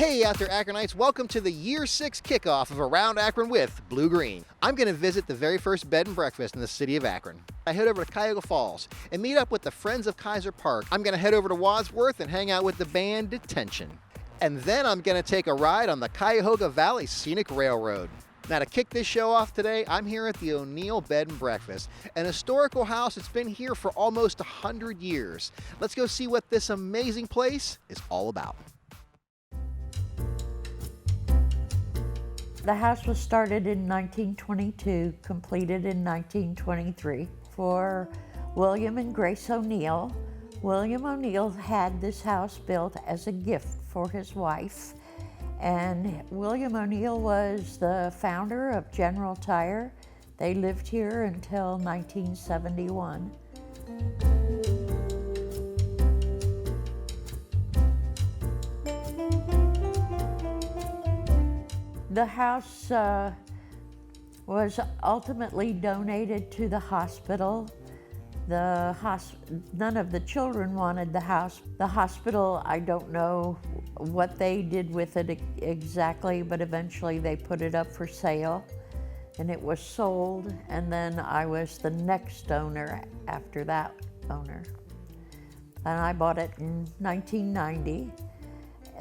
Hey out there Akronites, welcome to the Year 6 kickoff of Around Akron with Blue Green. I'm going to visit the very first bed and breakfast in the city of Akron. I head over to Cuyahoga Falls and meet up with the Friends of Keyser Park. I'm going to head over to Wadsworth and hang out with the band Detention. And then I'm going to take a ride on the Cuyahoga Valley Scenic Railroad. Now to kick this show off today, I'm here at the O'Neill Bed and Breakfast, an historical house that's been here for almost 100 years. Let's go see what this amazing place is all about. The house was started in 1922, completed in 1923 for William and Grace O'Neill. William O'Neill had this house built as a gift for his wife, and William O'Neill was the founder of General Tire. They lived here until 1971. The house was ultimately donated to the hospital. None of the children wanted the house. The hospital, I don't know what they did with it exactly, but eventually they put it up for sale and it was sold, and then I was the next owner after that owner. And I bought it in 1990.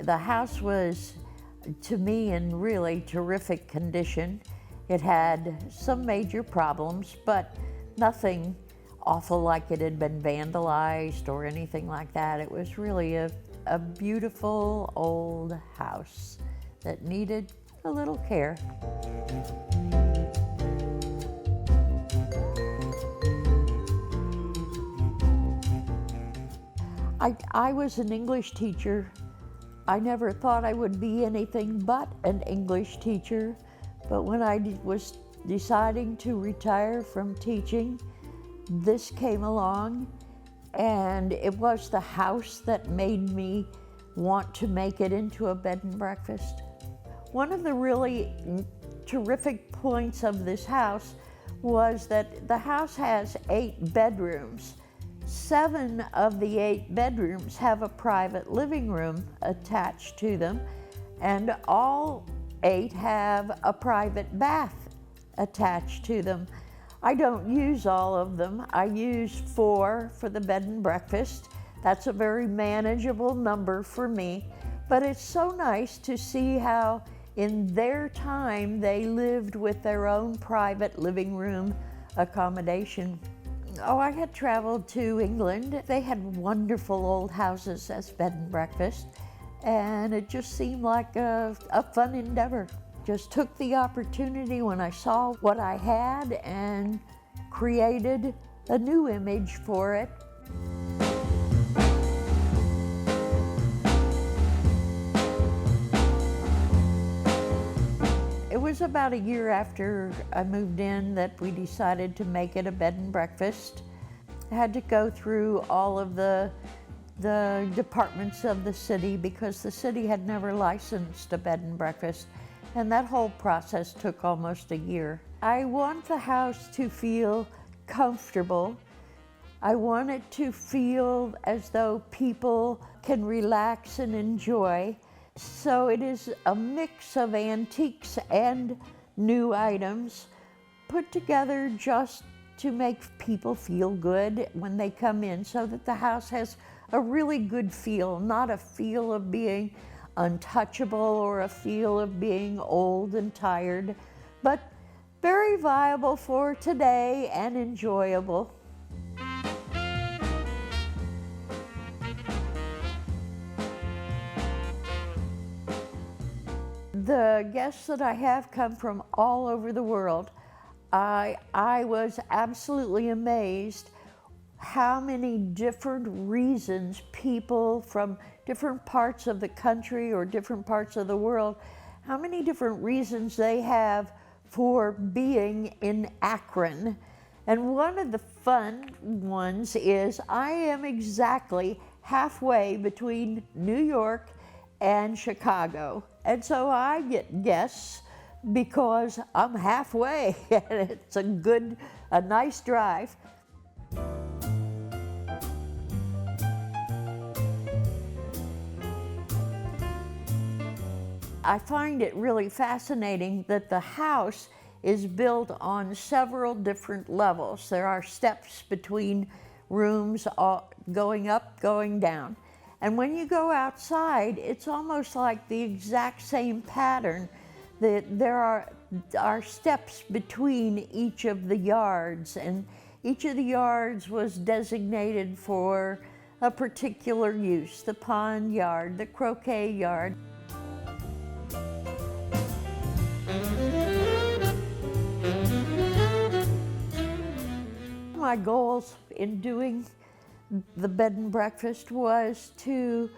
The house was, to me, in really terrific condition. It had some major problems, but nothing awful like it had been vandalized or anything like that. It was really a beautiful old house that needed a little care. I was an English teacher. I never thought I would be anything but an English teacher, but when I was deciding to retire from teaching, this came along, and it was the house that made me want to make it into a bed and breakfast. One of the really terrific points of this house was that the house has 8 bedrooms. 7 of the 8 bedrooms have a private living room attached to them, and all 8 have a private bath attached to them. I don't use all of them. I use 4 for the bed and breakfast. That's a very manageable number for me, but it's so nice to see how in their time they lived with their own private living room accommodation. Oh, I had traveled to England. They had wonderful old houses as bed and breakfast, and it just seemed like a fun endeavor. Just took the opportunity when I saw what I had and created a new image for it. It was about a year after I moved in that we decided to make it a bed and breakfast. I had to go through all of the departments of the city because the city had never licensed a bed and breakfast, and that whole process took almost a year. I want the house to feel comfortable. I want it to feel as though people can relax and enjoy. So it is a mix of antiques and new items put together just to make people feel good when they come in, so that the house has a really good feel, not a feel of being untouchable or a feel of being old and tired, but very viable for today and enjoyable. The guests that I have come from all over the world. I was absolutely amazed how many different reasons people from different parts of the country or different parts of the world, how many different reasons they have for being in Akron. And one of the fun ones is I am exactly halfway between New York and Chicago. And so I get guests because I'm halfway and it's a nice drive. I find it really fascinating that the house is built on several different levels. There are steps between rooms going up, going down. And when you go outside, it's almost like the exact same pattern. There are steps between each of the yards, and each of the yards was designated for a particular use: the pond yard, the croquet yard. My goals in doing the bed and breakfast was to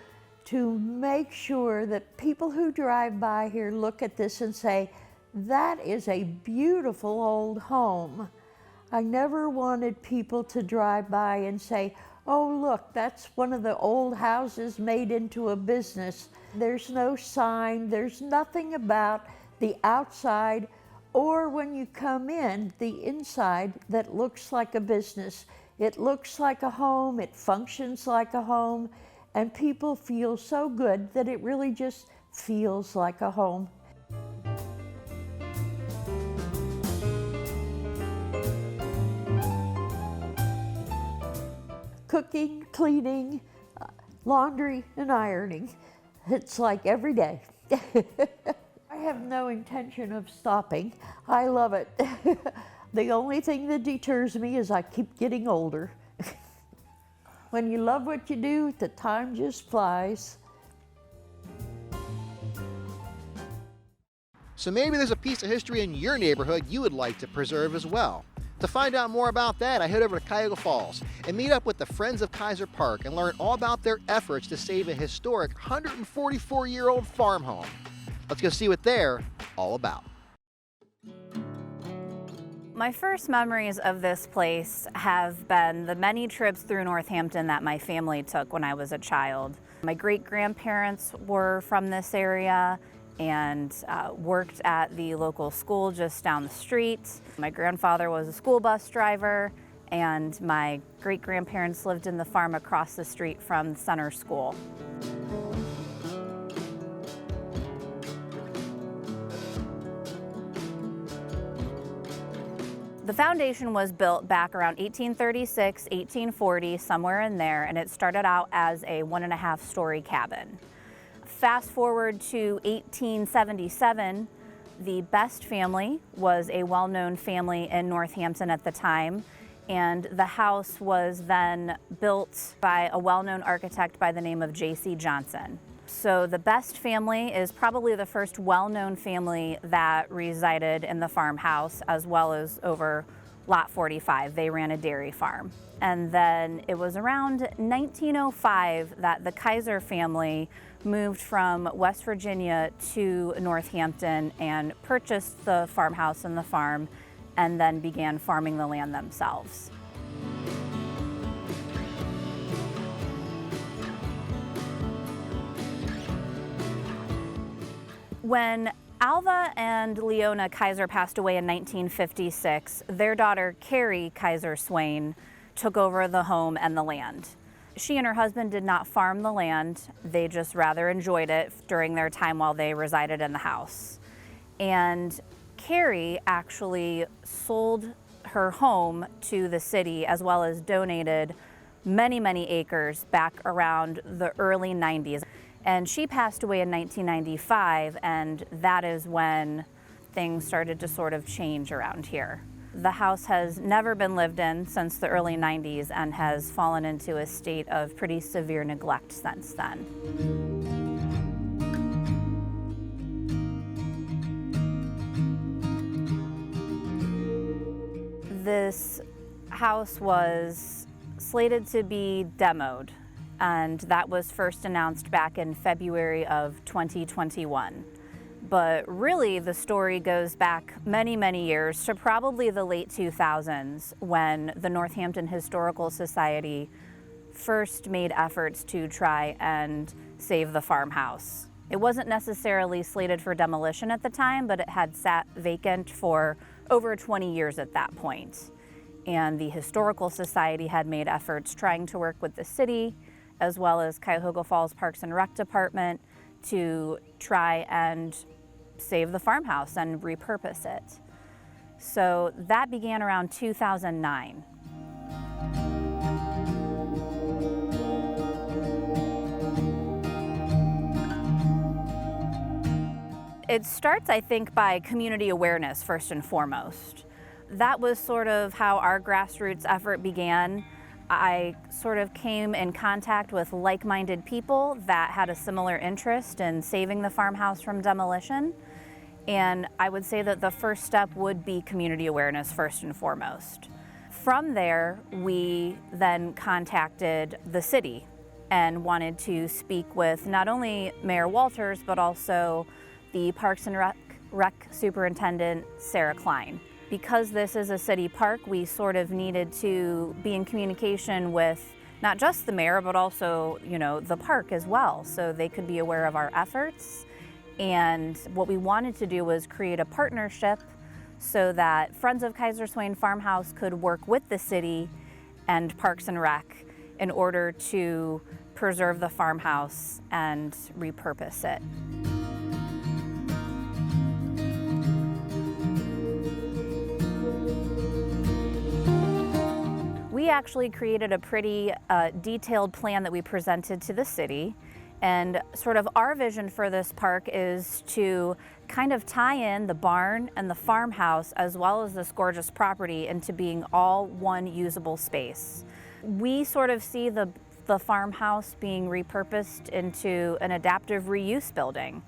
make sure that people who drive by here look at this and say, that is a beautiful old home. I never wanted people to drive by and say, oh look, that's one of the old houses made into a business. There's no sign, there's nothing about the outside or when you come in, the inside that looks like a business. It looks like a home, it functions like a home, and people feel so good that it really just feels like a home. Cooking, cleaning, laundry, and ironing. It's like every day. I have no intention of stopping. I love it. The only thing that deters me is I keep getting older. When you love what you do, the time just flies. So maybe there's a piece of history in your neighborhood you would like to preserve as well. To find out more about that, I head over to Cuyahoga Falls and meet up with the Friends of Keyser Park and learn all about their efforts to save a historic 144-year-old farm home. Let's go see what they're all about. My first memories of this place have been the many trips through Northampton that my family took when I was a child. My great-grandparents were from this area and worked at the local school just down the street. My grandfather was a school bus driver, and my great-grandparents lived in the farm across the street from the center school. The foundation was built back around 1836, 1840, somewhere in there, and it started out as a 1.5-story cabin. Fast forward to 1877, the Best family was a well-known family in Northampton at the time, and the house was then built by a well-known architect by the name of J.C. Johnson. So the Best family is probably the first well-known family that resided in the farmhouse, as well as over Lot 45. They ran a dairy farm. And then it was around 1905 that the Kaiser family moved from West Virginia to Northampton and purchased the farmhouse and the farm, and then began farming the land themselves. When Alva and Leona Kaiser passed away in 1956, their daughter Carrie Keyser-Swain took over the home and the land. She and her husband did not farm the land, they just rather enjoyed it during their time while they resided in the house. And Carrie actually sold her home to the city, as well as donated many, many acres back around the early 90s. And she passed away in 1995, and that is when things started to sort of change around here. The house has never been lived in since the early 90s and has fallen into a state of pretty severe neglect since then. This house was slated to be demoed, and that was first announced back in February of 2021. But really, the story goes back many, many years to probably the late 2000s, when the Northampton Historical Society first made efforts to try and save the farmhouse. It wasn't necessarily slated for demolition at the time, but it had sat vacant for over 20 years at that point. And the Historical Society had made efforts trying to work with the city, as well as Cuyahoga Falls Parks and Rec Department, to try and save the farmhouse and repurpose it. So that began around 2009. It starts, I think, by community awareness first and foremost. That was sort of how our grassroots effort began. I sort of came in contact with like-minded people that had a similar interest in saving the farmhouse from demolition. And I would say that the first step would be community awareness first and foremost. From there, we then contacted the city and wanted to speak with not only Mayor Walters, but also the Parks and Rec Superintendent, Sarah Klein. Because this is a city park, we sort of needed to be in communication with not just the mayor, but also, the park as well, so they could be aware of our efforts. And what we wanted to do was create a partnership so that Friends of Keyser-Swain Farmhouse could work with the city and Parks and Rec in order to preserve the farmhouse and repurpose it. We actually created a pretty detailed plan that we presented to the city, and sort of our vision for this park is to kind of tie in the barn and the farmhouse as well as this gorgeous property into being all one usable space. We sort of see the farmhouse being repurposed into an adaptive reuse building.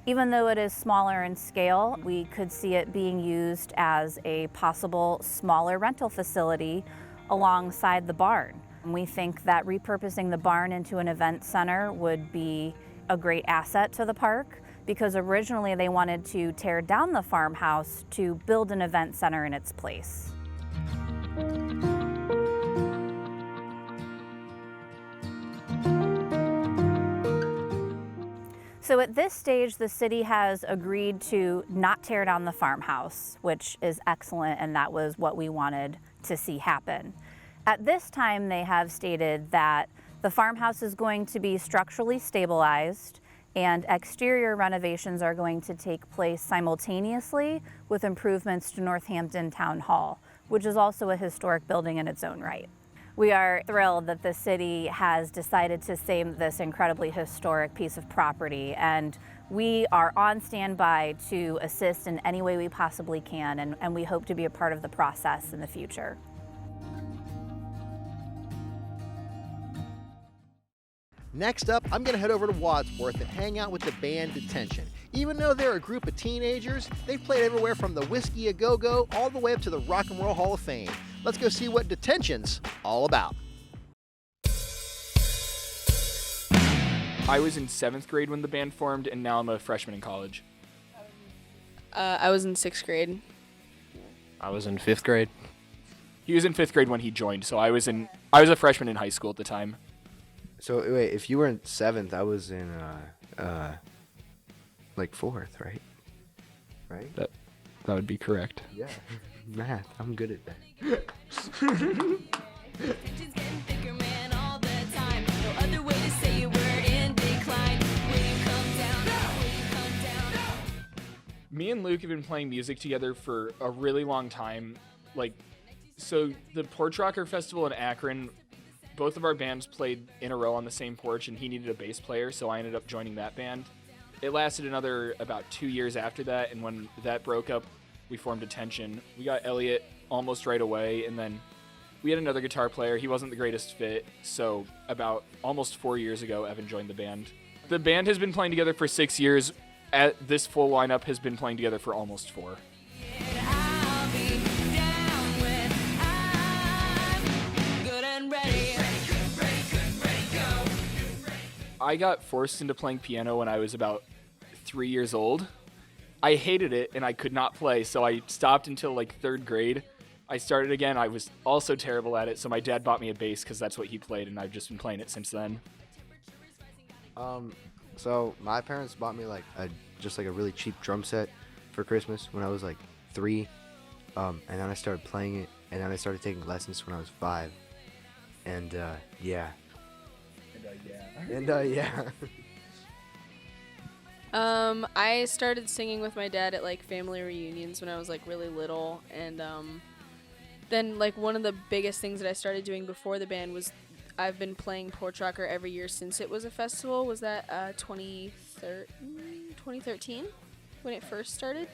Even though it is smaller in scale, we could see it being used as a possible smaller rental facility alongside the barn. We think that repurposing the barn into an event center would be a great asset to the park, because originally they wanted to tear down the farmhouse to build an event center in its place. So at this stage, the city has agreed to not tear down the farmhouse, which is excellent, and that was what we wanted to see happen. At this time, they have stated that the farmhouse is going to be structurally stabilized and exterior renovations are going to take place simultaneously with improvements to Northampton Town Hall, which is also a historic building in its own right. We are thrilled that the city has decided to save this incredibly historic piece of property, and we are on standby to assist in any way we possibly can, and we hope to be a part of the process in the future. Next up, I'm going to head over to Wadsworth and hang out with the band Detention. Even though they're a group of teenagers, they've played everywhere from the Whiskey A Go-Go all the way up to the Rock and Roll Hall of Fame. Let's go see what Detention's all about. I was in 7th grade when the band formed, and now I'm a freshman in college. I was in 6th grade. I was in 5th grade. He was in 5th grade when he joined, so I was a freshman in high school at the time. So wait, if you were in 7th, I was in like 4th, right? Right? That would be correct. Yeah. Math, I'm good at that. Me and Luke have been playing music together for a really long time. So the Porch Rocker Festival in Akron, both of our bands played in a row on the same porch, and he needed a bass player, so I ended up joining that band. It lasted another about 2 years after that, and when that broke up, we formed Detention. We got Elliot almost right away, and then we had another guitar player. He wasn't the greatest fit, so about almost 4 years ago, Evan joined the band. The band has been playing together for 6 years. This full lineup has been playing together for almost 4. I got forced into playing piano when I was about 3 years old. I hated it and I could not play, so I stopped until 3rd grade. I started again. I was also terrible at it, so my dad bought me a bass because that's what he played, and I've just been playing it since then. So my parents bought me just a really cheap drum set for Christmas when I was 3, and then I started playing it, and then I started taking lessons when I was 5, and yeah. I started singing with my dad at like family reunions when I was like really little, and then like one of the biggest things that I started doing before the band was I've been playing Porch Rocker every year since it was a festival. Was that 2013 when it first started?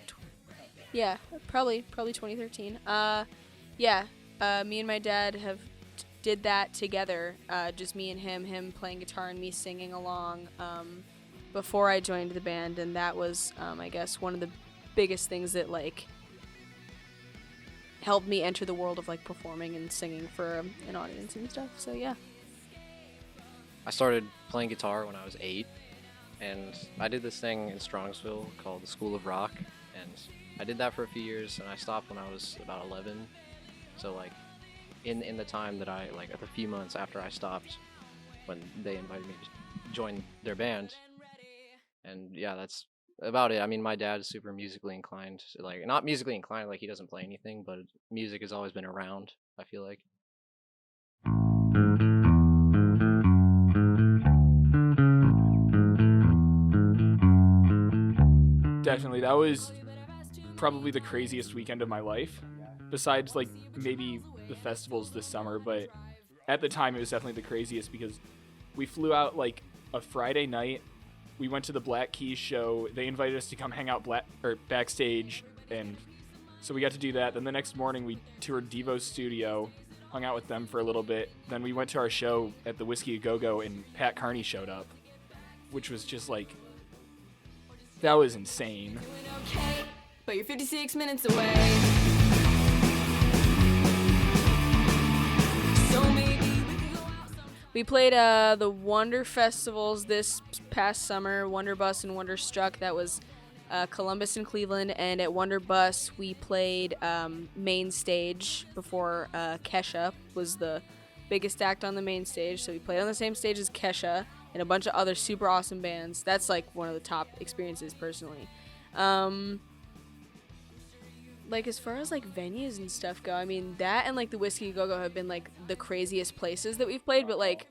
Yeah, probably 2013. Me and my dad have did that together, just me and him playing guitar and me singing along before I joined the band, and that was I guess one of the biggest things that like helped me enter the world of like performing and singing for an audience and stuff. So yeah. I started playing guitar when I was 8, and I did this thing in Strongsville called the School of Rock, and I did that for a few years, and I stopped when I was about 11. So like in the time that I like a few months after I stopped, when they invited me to join their band, and yeah, that's about it. I mean, my dad is super musically inclined, like not musically inclined like he doesn't play anything, but music has always been around, I feel like. Definitely, that was probably the craziest weekend of my life, besides like maybe the festivals this summer, but at the time it was definitely the craziest because we flew out like a Friday night. We went to the Black Keys show. They invited us to come hang out backstage, and so we got to do that. Then the next morning we toured Devo's studio, hung out with them for a little bit. Then we went to our show at the Whiskey A Go-Go, and Pat Carney showed up, which was just like, that was insane. But you're 56 minutes away. We played the Wonder Festivals this past summer, Wonder Bus and Wonder Struck. That was Columbus and Cleveland. And at Wonder Bus, we played main stage before Kesha was the biggest act on the main stage. So we played on the same stage as Kesha and a bunch of other super awesome bands. That's like one of the top experiences personally. Like as far as like venues and stuff go, I mean that and like the Whiskey Go-Go have been like the craziest places that we've played. But like,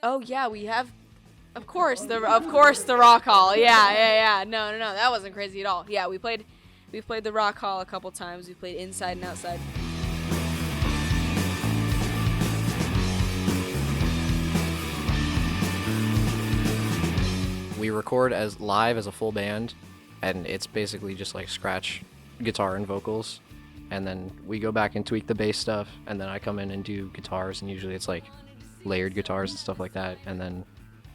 oh yeah, we have, of course the Rock Hall. Yeah. No, that wasn't crazy at all. Yeah, we've played the Rock Hall a couple times. We played inside and outside. We record as live as a full band, and it's basically just like scratch guitar and vocals, and then we go back and tweak the bass stuff, and then I come in and do guitars, and usually it's like layered guitars and stuff like that, and then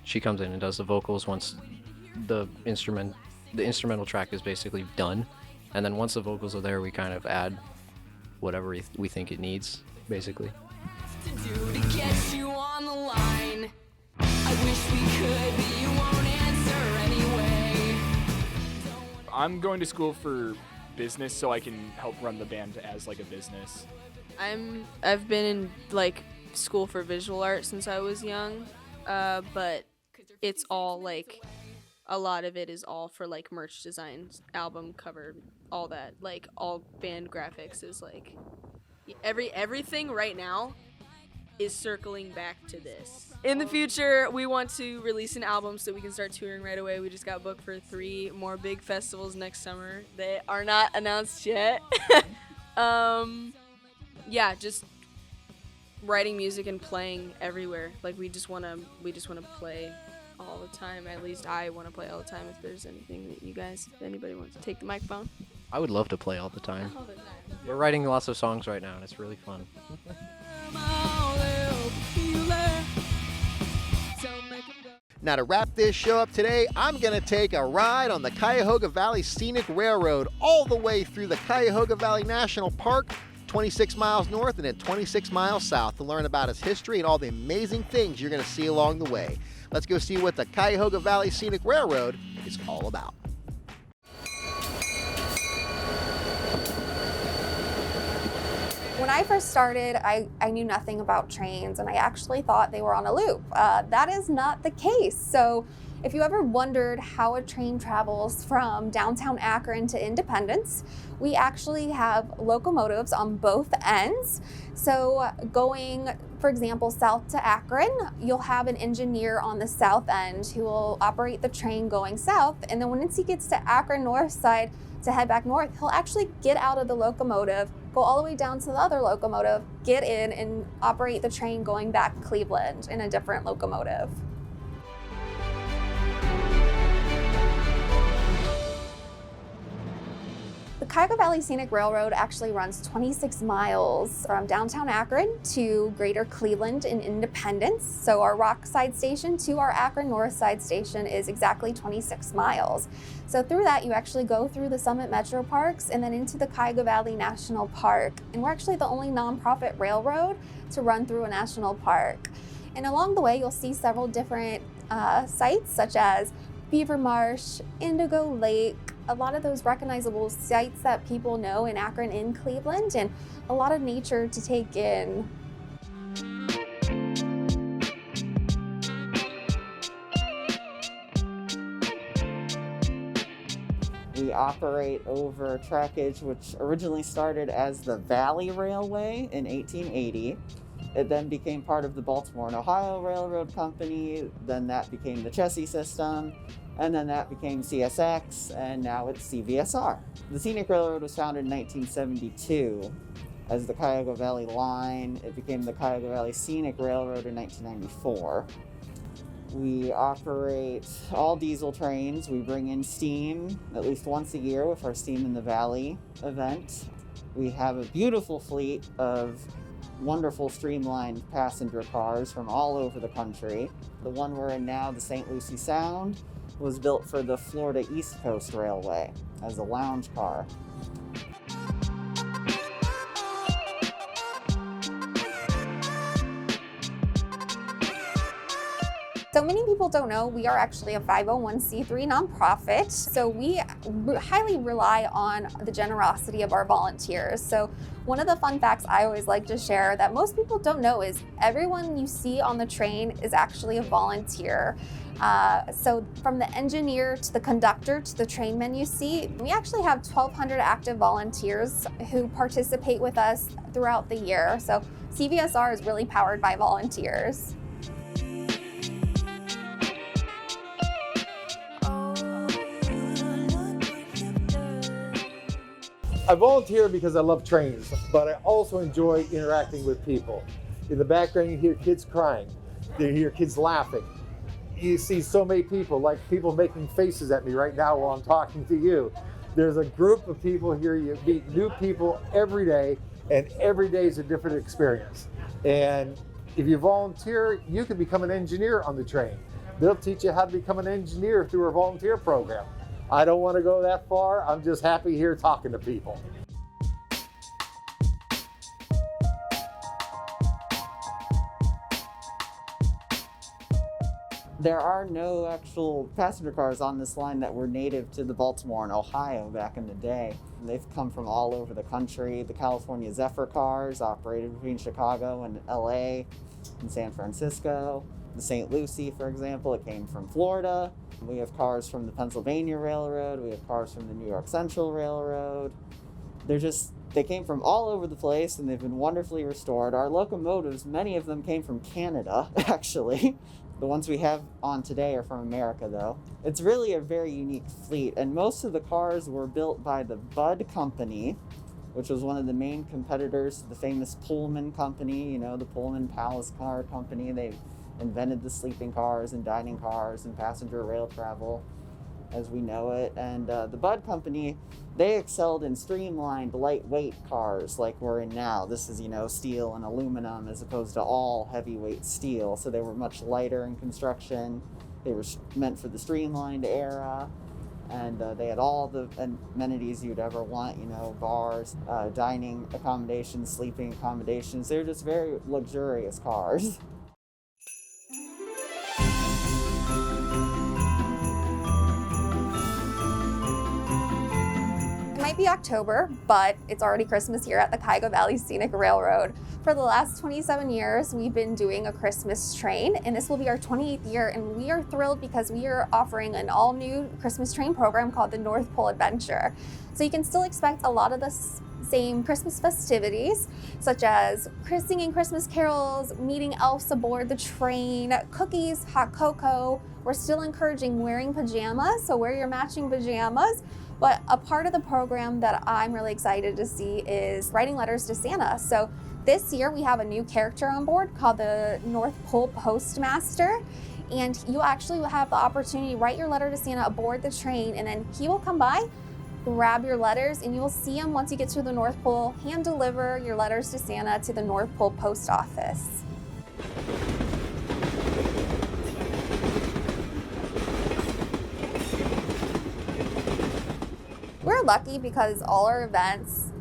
she comes in and does the vocals once the instrumental track is basically done, and then once the vocals are there, we kind of add whatever we think it needs, basically. I'm going to school for business so I can help run the band as like a business. I've been in like school for visual art since I was young, but it's all like a lot of it is all for like merch designs, album cover, all that. Like all band graphics is like everything right now is circling back to this. In the future, we want to release an album so we can start touring right away. We just got booked for 3 more big festivals next summer. They are not announced yet. Yeah, just writing music and playing everywhere. Like we just want to play all the time. At least I want to play all the time. If there's anything that if anybody wants to take the microphone. I would love to play all the time. We're writing lots of songs right now, and it's really fun. Now to wrap this show up today, I'm going to take a ride on the Cuyahoga Valley Scenic Railroad all the way through the Cuyahoga Valley National Park, 26 miles north and then 26 miles south, to learn about its history and all the amazing things you're going to see along the way. Let's go see what the Cuyahoga Valley Scenic Railroad is all about. When I first started, I knew nothing about trains, and I actually thought they were on a loop. That is not the case. So If you ever wondered how a train travels from downtown Akron to Independence, we actually have locomotives on both ends. So going, for example, south to Akron, you'll have an engineer on the south end who will operate the train going south. And then once he gets to Akron north side to head back north, he'll actually get out of the locomotive, go all the way down to the other locomotive, get in and operate the train going back Cleveland in a different locomotive. The Cuyahoga Valley Scenic Railroad actually runs 26 miles from downtown Akron to Greater Cleveland in Independence. So our Rockside station to our Akron North Side station is exactly 26 miles. So through that, you actually go through the Summit Metro Parks and then into the Cuyahoga Valley National Park. And we're actually the only nonprofit railroad to run through a national park. And along the way, you'll see several different sites such as Beaver Marsh, Indigo Lake, a lot of those recognizable sites that people know in Akron and Cleveland, and a lot of nature to take in. We operate over trackage which originally started as the Valley Railway in 1880. It then became part of the Baltimore and Ohio Railroad Company, then that became the Chessie system, and then that became CSX, and now it's CVSR. The Scenic Railroad was founded in 1972 as the Cuyahoga Valley Line. It became the Cuyahoga Valley Scenic Railroad in 1994. We operate all diesel trains. We bring in steam at least once a year with our Steam in the Valley event. We have a beautiful fleet of wonderful streamlined passenger cars from all over the country. The one we're in now, the St. Lucie Sound, was built for the Florida East Coast Railway as a lounge car. So many people don't know we are actually a 501c3 nonprofit. So we highly rely on the generosity of our volunteers. So one of the fun facts I always like to share that most people don't know is everyone you see on the train is actually a volunteer. So from the engineer to the conductor to the trainmen you see, we actually have 1,200 active volunteers who participate with us throughout the year. So CVSR is really powered by volunteers. I volunteer because I love trains, but I also enjoy interacting with people. In the background, you hear kids crying. You hear kids laughing. You see so many people, like people making faces at me right now while I'm talking to you. There's a group of people here. You meet new people every day, and every day is a different experience. And if you volunteer, you can become an engineer on the train. They'll teach you how to become an engineer through our volunteer program. I don't want to go that far. I'm just happy here talking to people. There are no actual passenger cars on this line that were native to the Baltimore and Ohio back in the day. They've come from all over the country. The California Zephyr cars operated between Chicago and LA and San Francisco. The St. Lucie, for example, it came from Florida. We have cars from the Pennsylvania Railroad. We have cars from the New York Central Railroad. They came from all over the place, and they've been wonderfully restored. Our locomotives, many of them came from Canada, actually. The ones we have on today are from America, though. It's really a very unique fleet, and most of the cars were built by the Budd Company, which was one of the main competitors to the famous Pullman Company, you know, the Pullman Palace Car Company. They invented the sleeping cars and dining cars and passenger rail travel as we know it. And the Budd Company, they excelled in streamlined, lightweight cars like we're in now. This is, you know, steel and aluminum as opposed to all heavyweight steel. So they were much lighter in construction. They were meant for the streamlined era. And they had all the amenities you'd ever want, you know, bars, dining accommodations, sleeping accommodations. They're just very luxurious cars. My might be October, but it's already Christmas here at the Cuyahoga Valley Scenic Railroad. For the last 27 years, we've been doing a Christmas train, and this will be our 28th year, and we are thrilled because we are offering an all-new Christmas train program called the North Pole Adventure. So you can still expect a lot of the same Christmas festivities, such as singing Christmas carols, meeting elves aboard the train, cookies, hot cocoa. We're still encouraging wearing pajamas, so wear your matching pajamas. But a part of the program that I'm really excited to see is writing letters to Santa. So this year we have a new character on board called the North Pole Postmaster. And you actually will have the opportunity to write your letter to Santa aboard the train, and then he will come by, grab your letters, and you will see him once you get to the North Pole, hand deliver your letters to Santa to the North Pole Post Office. We're lucky because all our events,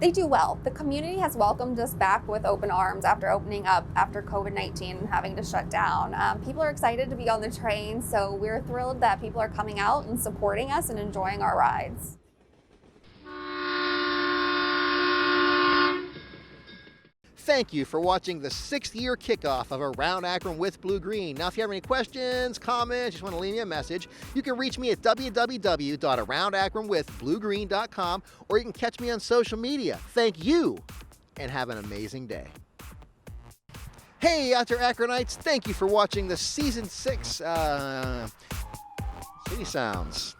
they do well. The community has welcomed us back with open arms after opening up after COVID-19 and having to shut down. People are excited to be on the train, so we're thrilled that people are coming out and supporting us and enjoying our rides. Thank you for watching the 6th year kickoff of Around Akron with Blue Green. Now, if you have any questions, comments, just want to leave me a message, you can reach me at www.aroundakronwithbluegreen.com, or you can catch me on social media. Thank you, and have an amazing day. Hey, out there, Akronites, thank you for watching the Season 6 City Sounds.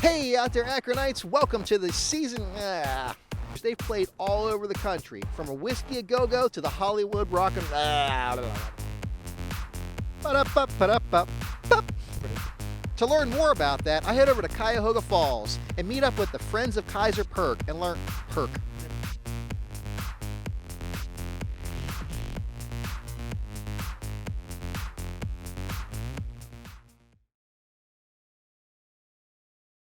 Hey, out there, Akronites, welcome to the season... They've played all over the country, from a Whiskey A Go-Go to the Hollywood Rock and... To learn more about that, I head over to Cuyahoga Falls and meet up with the Friends of Keyser and learn...